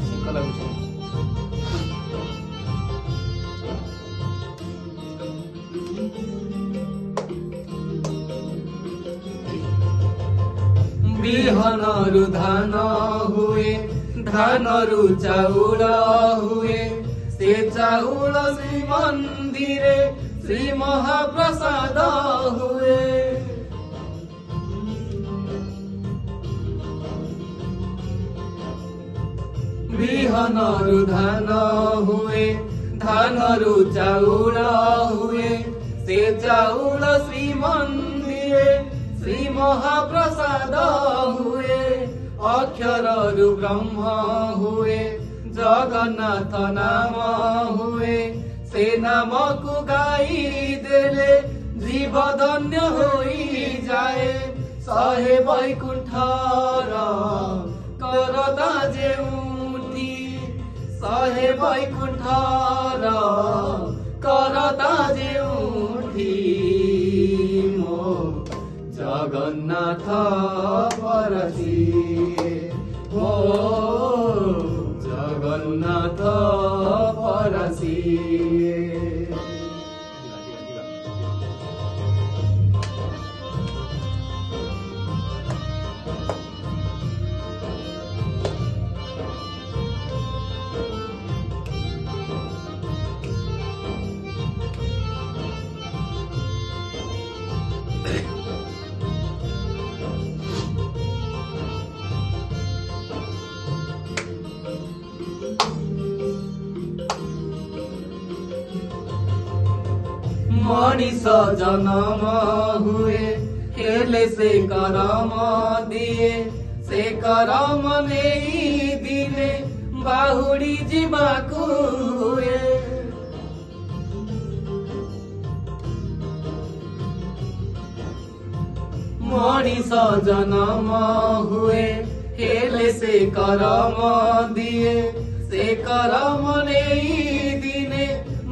ଶୀତ ଲାଗୁଛି। ବିହନରୁ ଧାନ ହୁଏ, ଧାନରୁ ଚାଉଳ ହୁଏ, ସେ ଚାଉଳ ଶ୍ରୀମନ୍ଦିରେ ଶ୍ରୀ ମହାପ୍ରସାଦ ହୁଏ। ବିହନରୁ ଧାନ ହୁଏ, ଧାନରୁ ଚାଉଳ ହୁଏ, ସେ ଚାଉଳ ଶ୍ରୀମନ୍ଦିରେ ଶ୍ରୀ ମହାପ୍ରସାଦ ହୁଏ। ଅକ୍ଷରରୁ ବ୍ରହ୍ମ ହୁଏ, ଜଗନ୍ନାଥ ନାମ ହୁଏ, ସେ ନାମକୁ ଗାଇ ଦେଲେ ଜୀବ ଧନ୍ୟ ହୋଇଯାଏ। ଶହେ ବୈକୁଣ୍ଠର କରତା ଯେଉଁଠି, ଶହେ ବୈକୁଣ୍ଠର କରତା ଯେଉଁଠି, ମୋ ଜଗନ୍ନାଥ ପରସିଏ, ମୋ ଜଗନ୍ନାଥ ପରସିଏ। ମଣିଷ ଜନମ ହୁଏ, ହେଲେ ସେ କରମ ଦିଏ, ସେ କରମ ନେଇ ଦିନେ ବାହୁଡ଼ି ଯିବାକୁ ହୁଏ। ମଣିଷ ଜନମ ହୁଏ, ହେଲେ ସେ କରମ ଦିଏ, ସେ କରମ ନେଇ ଦିନେ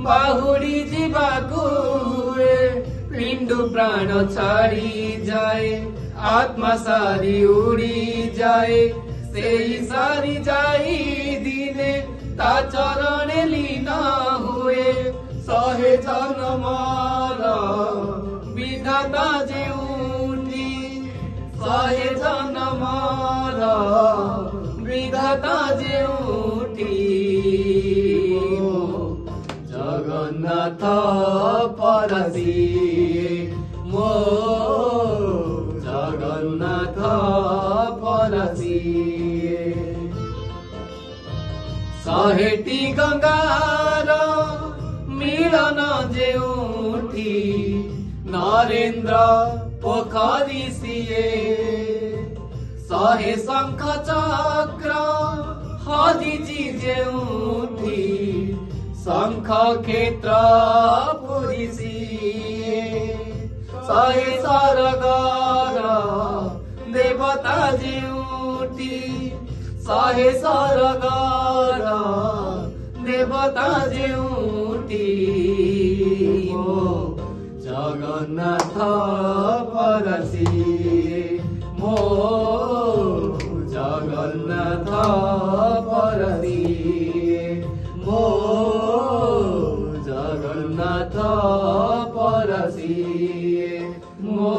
ବାହୁଡ଼ି ଯିବାକୁ ହୁଏ। ପିଣ୍ଡୁ ପ୍ରାଣ ଛାଡ଼ି ଯାଏ, ଆତ୍ମା ସାରି ଉଡ଼ି ଯାଏ, ସେଇ ସାରି ଯାଇ ଦିନେ ତା ଚରଣେ ଲୀନ ହୁଏ। ଶହେ ଜନ୍ମର ବିଧାତା ଯେଉଁଠି, ଶହେ ଜନ୍ମର ବିଧାତା ଯେଉଁଠି, ଜଗନ୍ନାଥ ପରସିଏ, ମୋ ଜଗନ୍ନାଥ ପରସିଏ। ଶହେଟି ଗଙ୍ଗାର ମିଳନ ଯେଉଁଠି, ନରେନ୍ଦ୍ର ପୋଖରୀ ସିଏ। ଶହେ ଶଙ୍ଖ ଚକ୍ର ହଜିଛି ଯେଉଁଠି, ଶଙ୍ଖ କ୍ଷେତ୍ର ପୁରୀ ସିଏ। ଶହେ ସରଗର ଦେବତା ଯେଉଁଠି, ଶହେ ସରଗର ଦେବତା ଯେଉଁଠି, ମୋ ଜଗନ୍ନାଥ ପରସିଏ, ମୋ ଜଗନ୍ନାଥ ପରସିଏ, ମୋ ଜଗନ୍ନାଥ ପରସିଏ, ମୋ